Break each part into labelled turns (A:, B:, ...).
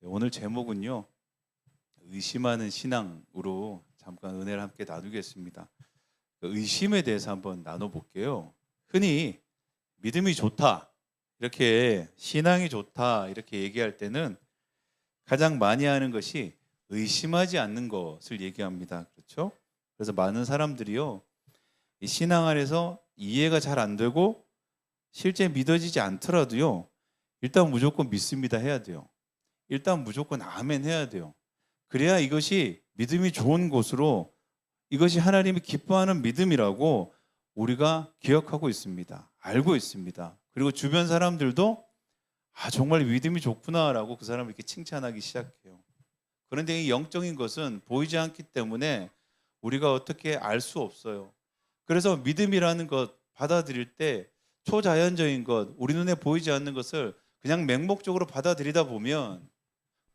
A: 오늘 제목은요, 의심하는 신앙으로 잠깐 은혜를 함께 나누겠습니다. 의심에 대해서 한번 나눠볼게요. 흔히 믿음이 좋다, 이렇게 신앙이 좋다, 이렇게 얘기할 때는 가장 많이 하는 것이 의심하지 않는 것을 얘기합니다. 그렇죠? 그래서 많은 사람들이요, 이 신앙 안에서 이해가 잘 안 되고 실제 믿어지지 않더라도요, 일단 무조건 믿습니다 해야 돼요. 일단 무조건 아멘 해야 돼요. 그래야 이것이 믿음이 좋은 곳으로, 이것이 하나님이 기뻐하는 믿음이라고 우리가 기억하고 있습니다. 알고 있습니다. 그리고 주변 사람들도 정말 믿음이 좋구나라고 그 사람을 이렇게 칭찬하기 시작해요. 그런데 이 영적인 것은 보이지 않기 때문에 우리가 어떻게 알 수 없어요. 그래서 믿음이라는 것 받아들일 때 초자연적인 것, 우리 눈에 보이지 않는 것을 그냥 맹목적으로 받아들이다 보면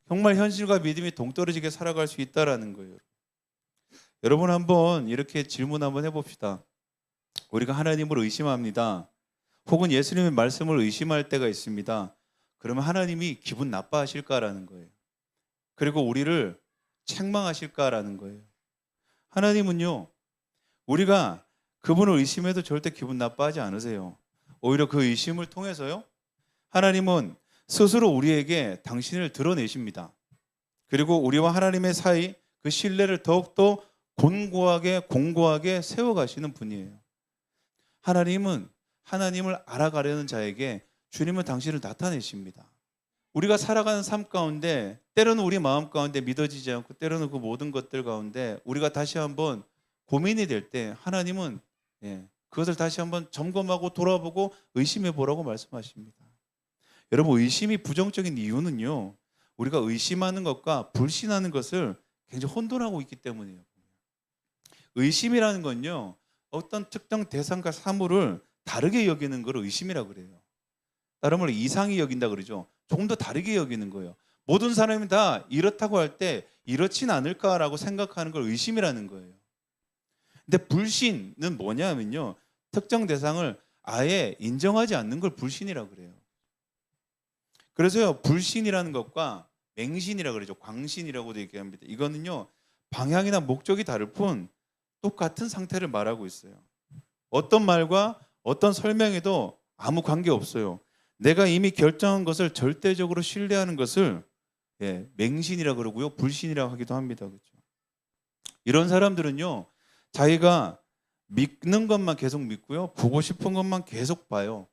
A: 정말 현실과 믿음이 동떨어지게 살아갈 수 있다라는 거예요. 여러분, 한번 이렇게 질문 한번 해봅시다. 우리가 하나님을 의심합니다. 혹은 예수님의 말씀을 의심할 때가 있습니다. 그러면 하나님이 기분 나빠하실까라는 거예요. 그리고 우리를 책망하실까라는 거예요. 하나님은요, 우리가 그분을 의심해도 절대 기분 나빠하지 않으세요. 오히려 그 의심을 통해서요, 하나님은 스스로 우리에게 당신을 드러내십니다. 그리고 우리와 하나님의 사이 그 신뢰를 더욱더 공고하게 세워가시는 분이에요. 하나님은 하나님을 알아가려는 자에게 주님은 당신을 나타내십니다. 우리가 살아가는 삶 가운데 때로는 우리 마음 가운데 믿어지지 않고 때로는 그 모든 것들 가운데 우리가 다시 한번 고민이 될 때 하나님은 그것을 다시 한번 점검하고 돌아보고 의심해 보라고 말씀하십니다. 여러분, 의심이 부정적인 이유는요, 우리가 의심하는 것과 불신하는 것을 굉장히 혼돈하고 있기 때문이에요. 의심이라는 건요, 어떤 특정 대상과 사물을 다르게 여기는 걸 의심이라고 그래요. 다른 말로 이상히 여긴다 그러죠. 조금 더 다르게 여기는 거예요. 모든 사람이 다 이렇다고 할 때 이렇진 않을까라고 생각하는 걸 의심이라는 거예요. 근데 불신은 뭐냐면요, 특정 대상을 아예 인정하지 않는 걸 불신이라고 그래요. 그래서요, 불신이라는 것과 맹신이라고 그러죠. 광신이라고도 얘기합니다. 이거는요, 방향이나 목적이 다를 뿐 똑같은 상태를 말하고 있어요. 어떤 말과 어떤 설명에도 아무 관계 없어요. 내가 이미 결정한 것을 절대적으로 신뢰하는 것을 맹신이라고 그러고요, 불신이라고 하기도 합니다. 그렇죠? 이런 사람들은요, 자기가 믿는 것만 계속 믿고요, 보고 싶은 것만 계속 봐요.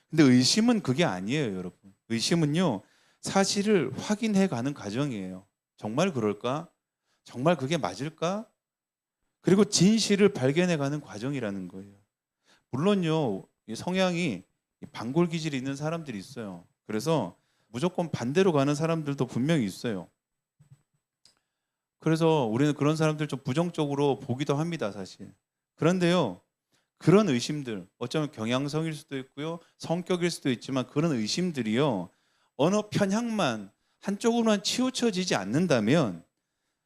A: 근데 의심은 그게 아니에요, 여러분. 의심은요, 사실을 확인해 가는 과정이에요. 정말 그럴까? 정말 그게 맞을까? 그리고 진실을 발견해 가는 과정이라는 거예요. 물론요, 이 성향이 반골 기질이 있는 사람들이 있어요. 그래서 무조건 반대로 가는 사람들도 분명히 있어요. 그래서 우리는 그런 사람들 좀 부정적으로 보기도 합니다, 사실. 그런데요, 그런 의심들, 어쩌면 경향성일 수도 있고요, 성격일 수도 있지만 그런 의심들이요, 어느 편향만 한쪽으로만 치우쳐지지 않는다면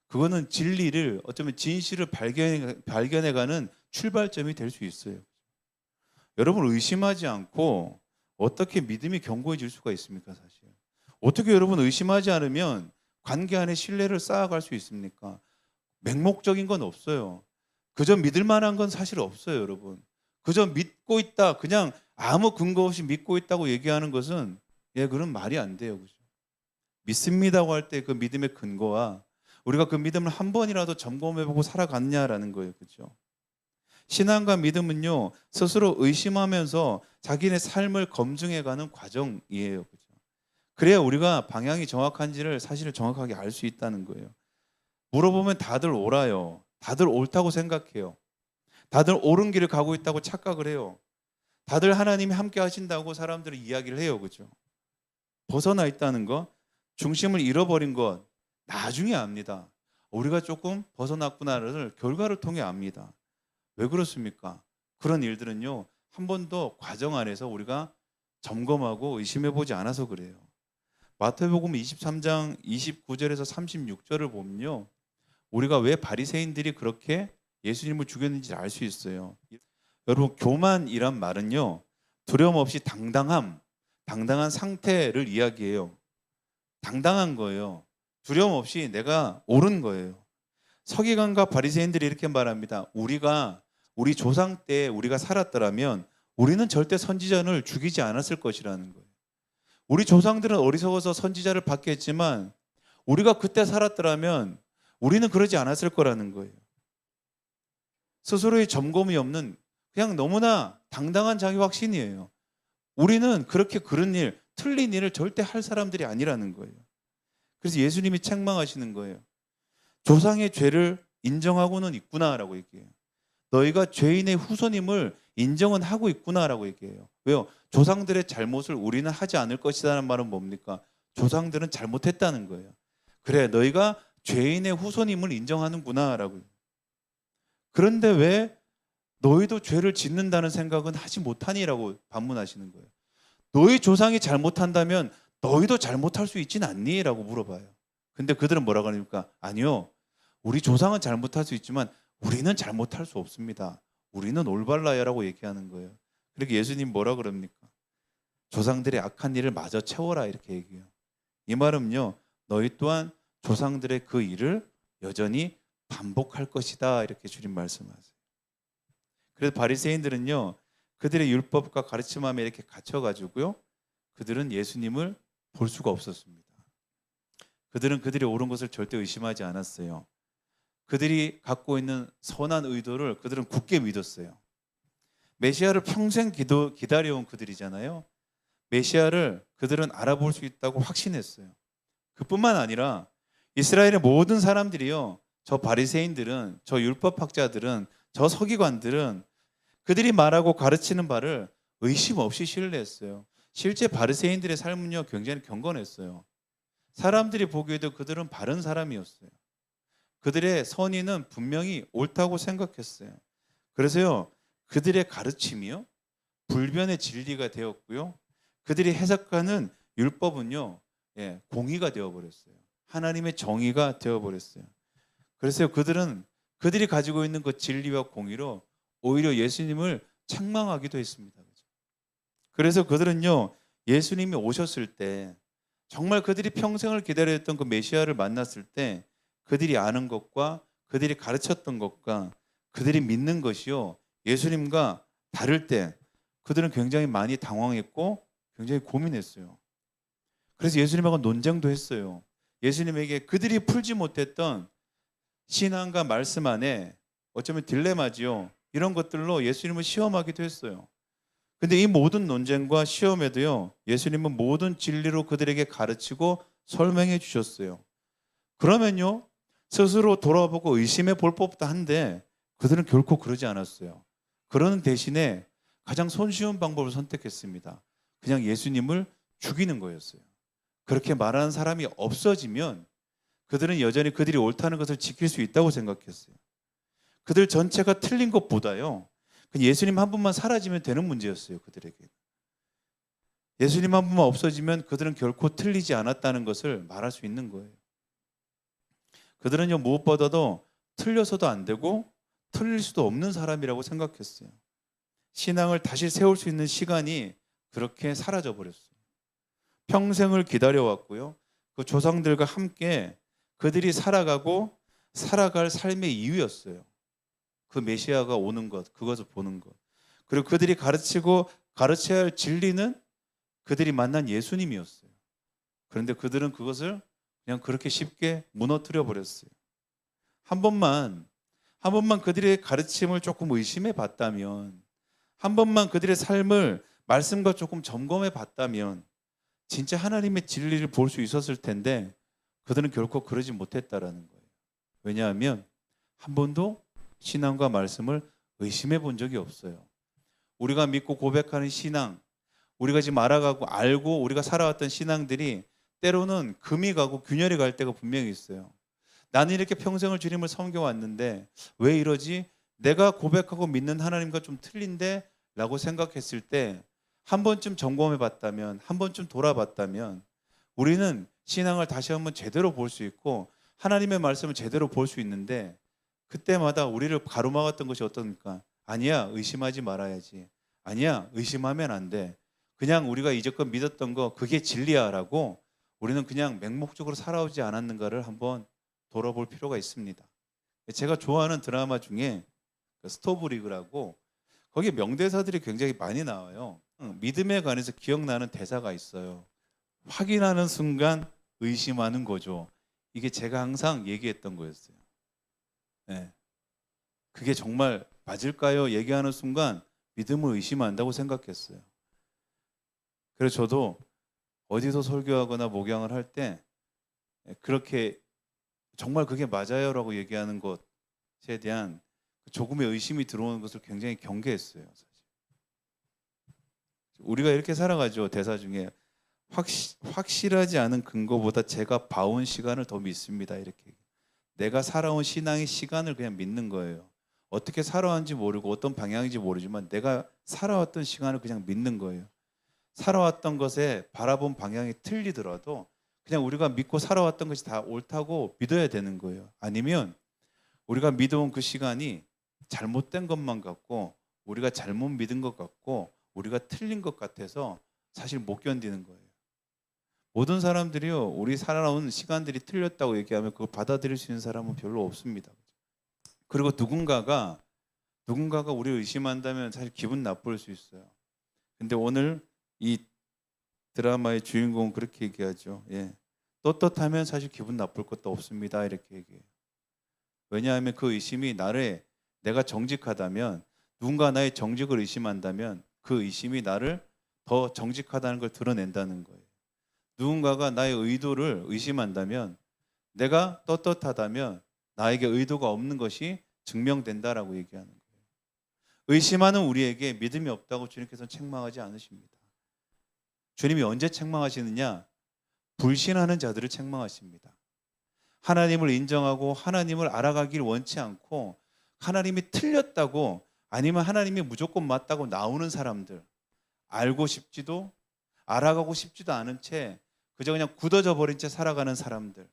A: 그거는 진리를, 어쩌면 진실을 발견해가는 출발점이 될 수 있어요. 여러분, 의심하지 않고 어떻게 믿음이 견고해질 수가 있습니까, 사실? 어떻게 여러분 의심하지 않으면 관계 안에 신뢰를 쌓아갈 수 있습니까? 맹목적인 건 없어요. 그저 믿을 만한 건 사실 없어요, 여러분. 그저 믿고 있다, 그냥 아무 근거 없이 믿고 있다고 얘기하는 것은 그런 말이 안 돼요. 그죠? 믿습니다고 할 때 그 믿음의 근거와 우리가 그 믿음을 한 번이라도 점검해보고 살아갔냐라는 거예요. 그렇죠? 신앙과 믿음은요, 스스로 의심하면서 자기네 삶을 검증해가는 과정이에요. 그죠? 그래야 우리가 방향이 정확한지를 사실을 정확하게 알 수 있다는 거예요. 물어보면 다들 옳아요. 다들 옳다고 생각해요. 다들 옳은 길을 가고 있다고 착각을 해요. 다들 하나님이 함께 하신다고 사람들은 이야기를 해요. 그죠? 벗어나 있다는 것, 중심을 잃어버린 것, 나중에 압니다. 우리가 조금 벗어났구나를 결과를 통해 압니다. 왜 그렇습니까? 그런 일들은요, 한 번도 과정 안에서 우리가 점검하고 의심해 보지 않아서 그래요. 마태복음 23장 29절에서 36절을 보면요, 우리가 왜 바리새인들이 그렇게 예수님을 죽였는지 알 수 있어요. 여러분, 교만이란 말은요, 두려움 없이 당당한 상태를 이야기해요. 당당한 거예요. 두려움 없이 내가 옳은 거예요. 서기관과 바리새인들이 이렇게 말합니다. 우리 조상 때 우리가 살았더라면 우리는 절대 선지자를 죽이지 않았을 것이라는 거예요. 우리 조상들은 어리석어서 선지자를 받게 했지만 우리가 그때 살았더라면 우리는 그러지 않았을 거라는 거예요. 스스로의 점검이 없는 그냥 너무나 당당한 자기 확신이에요. 우리는 그렇게 그런 일, 틀린 일을 절대 할 사람들이 아니라는 거예요. 그래서 예수님이 책망하시는 거예요. 조상의 죄를 인정하고는 있구나라고 얘기해요. 너희가 죄인의 후손임을 인정은 하고 있구나라고 얘기해요. 왜요? 조상들의 잘못을 우리는 하지 않을 것이라는 말은 뭡니까? 조상들은 잘못했다는 거예요. 그래, 너희가 죄인의 후손임을 인정하는구나라고요. 그런데 왜 너희도 죄를 짓는다는 생각은 하지 못하니라고 반문하시는 거예요. 너희 조상이 잘못한다면 너희도 잘못할 수 있진 않니? 라고 물어봐요. 근데 그들은 뭐라고 하니까 아니요. 우리 조상은 잘못할 수 있지만 우리는 잘못할 수 없습니다. 우리는 올바라야 라고 얘기하는 거예요. 그렇게 예수님 뭐라 그럽니까? 조상들의 악한 일을 마저 채워라 이렇게 얘기해요. 이 말은요. 너희 또한 조상들의 그 일을 여전히 반복할 것이다 이렇게 주님 말씀하세요. 그래서 바리새인들은요. 그들의 율법과 가르침함에 이렇게 갇혀가지고요. 그들은 예수님을 볼 수가 없었습니다. 그들은 그들이 옳은 것을 절대 의심하지 않았어요. 그들이 갖고 있는 선한 의도를 그들은 굳게 믿었어요. 메시아를 평생 기다려온 그들이잖아요. 메시아를 그들은 알아볼 수 있다고 확신했어요. 그뿐만 아니라 이스라엘의 모든 사람들이요. 저 바리새인들은, 저 율법학자들은, 저 서기관들은 그들이 말하고 가르치는 바를 의심 없이 신뢰했어요. 실제 바리새인들의 삶은요. 굉장히 경건했어요. 사람들이 보기에도 그들은 바른 사람이었어요. 그들의 선의는 분명히 옳다고 생각했어요. 그래서요. 그들의 가르침이요. 불변의 진리가 되었고요. 그들이 해석하는 율법은요. 공의가 되어버렸어요. 하나님의 정의가 되어버렸어요. 그래서 그들이 가지고 있는 그 진리와 공의로 오히려 예수님을 책망하기도 했습니다. 그래서 그들은요. 예수님이 오셨을 때 정말 그들이 평생을 기다렸던 그 메시아를 만났을 때 그들이 아는 것과 그들이 가르쳤던 것과 그들이 믿는 것이요. 예수님과 다를 때 그들은 굉장히 많이 당황했고 굉장히 고민했어요. 그래서 예수님하고 논쟁도 했어요. 예수님에게 그들이 풀지 못했던 신앙과 말씀 안에 어쩌면 딜레마지요. 이런 것들로 예수님을 시험하기도 했어요. 근데 이 모든 논쟁과 시험에도요. 예수님은 모든 진리로 그들에게 가르치고 설명해 주셨어요. 그러면요. 스스로 돌아보고 의심해 볼 법도 한데 그들은 결코 그러지 않았어요. 그러는 대신에 가장 손쉬운 방법을 선택했습니다. 그냥 예수님을 죽이는 거였어요. 그렇게 말하는 사람이 없어지면 그들은 여전히 그들이 옳다는 것을 지킬 수 있다고 생각했어요. 그들 전체가 틀린 것보다요. 예수님 한 분만 사라지면 되는 문제였어요. 그들에게. 예수님 한 분만 없어지면 그들은 결코 틀리지 않았다는 것을 말할 수 있는 거예요. 그들은요. 무엇보다도 틀려서도 안 되고 틀릴 수도 없는 사람이라고 생각했어요. 신앙을 다시 세울 수 있는 시간이 그렇게 사라져 버렸어요. 평생을 기다려왔고요. 그 조상들과 함께 그들이 살아가고 살아갈 삶의 이유였어요. 그 메시아가 오는 것, 그것을 보는 것. 그리고 그들이 가르치고 가르쳐야 할 진리는 그들이 만난 예수님이었어요. 그런데 그들은 그것을 그냥 그렇게 쉽게 무너뜨려 버렸어요. 한 번만 그들의 가르침을 조금 의심해 봤다면, 한 번만 그들의 삶을 말씀과 조금 점검해 봤다면 진짜 하나님의 진리를 볼 수 있었을 텐데 그들은 결코 그러지 못했다라는 거예요. 왜냐하면 한 번도 신앙과 말씀을 의심해 본 적이 없어요. 우리가 믿고 고백하는 신앙, 우리가 지금 알아가고 알고 우리가 살아왔던 신앙들이 때로는 금이 가고 균열이 갈 때가 분명히 있어요. 나는 이렇게 평생을 주님을 섬겨왔는데 왜 이러지? 내가 고백하고 믿는 하나님과 좀 틀린데? 라고 생각했을 때 한 번쯤 점검해 봤다면, 한 번쯤 돌아봤다면 우리는 신앙을 다시 한번 제대로 볼 수 있고 하나님의 말씀을 제대로 볼 수 있는데 그때마다 우리를 가로막았던 것이 어떻습니까? 아니야, 의심하지 말아야지. 아니야, 의심하면 안 돼. 그냥 우리가 이제껏 믿었던 거 그게 진리야 라고 우리는 그냥 맹목적으로 살아오지 않았는가를 한번 돌아볼 필요가 있습니다. 제가 좋아하는 드라마 중에 그 스토브리그라고 거기에 명대사들이 굉장히 많이 나와요. 믿음에 관해서 기억나는 대사가 있어요. 확인하는 순간 의심하는 거죠. 이게 제가 항상 얘기했던 거였어요. 네. 그게 정말 맞을까요? 얘기하는 순간 믿음을 의심한다고 생각했어요. 그래서 저도 어디서 설교하거나 목양을 할 때 그렇게 정말 그게 맞아요라고 얘기하는 것에 대한 조금의 의심이 들어오는 것을 굉장히 경계했어요. 사실. 우리가 이렇게 살아가죠. 대사 중에 확실하지 않은 근거보다 제가 봐온 시간을 더 믿습니다. 이렇게 내가 살아온 신앙의 시간을 그냥 믿는 거예요. 어떻게 살아왔는지 모르고 어떤 방향인지 모르지만 내가 살아왔던 시간을 그냥 믿는 거예요. 살아왔던 것에 바라본 방향이 틀리더라도 그냥 우리가 믿고 살아왔던 것이 다 옳다고 믿어야 되는 거예요. 아니면 우리가 믿어온 그 시간이 잘못된 것만 같고 우리가 잘못 믿은 것 같고 우리가 틀린 것 같아서 사실 못 견디는 거예요. 모든 사람들이요, 우리 살아온 시간들이 틀렸다고 얘기하면 그걸 받아들일 수 있는 사람은 별로 없습니다. 그리고 누군가가 우리를 의심한다면 사실 기분 나쁠 수 있어요. 근데 오늘 이 드라마의 주인공은 그렇게 얘기하죠. 예. 떳떳하면 사실 기분 나쁠 것도 없습니다. 이렇게 얘기해요. 왜냐하면 그 의심이 내가 정직하다면, 누군가 나의 정직을 의심한다면 그 의심이 나를 더 정직하다는 걸 드러낸다는 거예요. 누군가가 나의 의도를 의심한다면, 내가 떳떳하다면 나에게 의도가 없는 것이 증명된다라고 얘기하는 거예요. 의심하는 우리에게 믿음이 없다고 주님께서는 책망하지 않으십니다. 주님이 언제 책망하시느냐? 불신하는 자들을 책망하십니다. 하나님을 인정하고 하나님을 알아가길 원치 않고 하나님이 틀렸다고 아니면 하나님이 무조건 맞다고 나오는 사람들, 알고 싶지도 알아가고 싶지도 않은 채 그저 그냥 굳어져 버린 채 살아가는 사람들,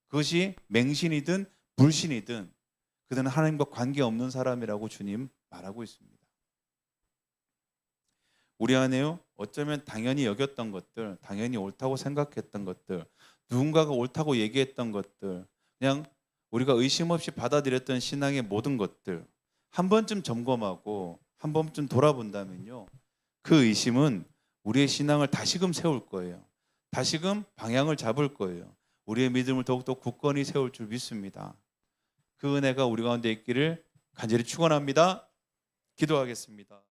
A: 그것이 맹신이든 불신이든 그들은 하나님과 관계없는 사람이라고 주님 말하고 있습니다. 우리 안에요, 어쩌면 당연히 여겼던 것들, 당연히 옳다고 생각했던 것들, 누군가가 옳다고 얘기했던 것들, 그냥 우리가 의심 없이 받아들였던 신앙의 모든 것들 한 번쯤 점검하고 한 번쯤 돌아본다면요, 그 의심은 우리의 신앙을 다시금 세울 거예요. 다시금 방향을 잡을 거예요. 우리의 믿음을 더욱더 굳건히 세울 줄 믿습니다. 그 은혜가 우리 가운데 있기를 간절히 축원합니다. 기도하겠습니다.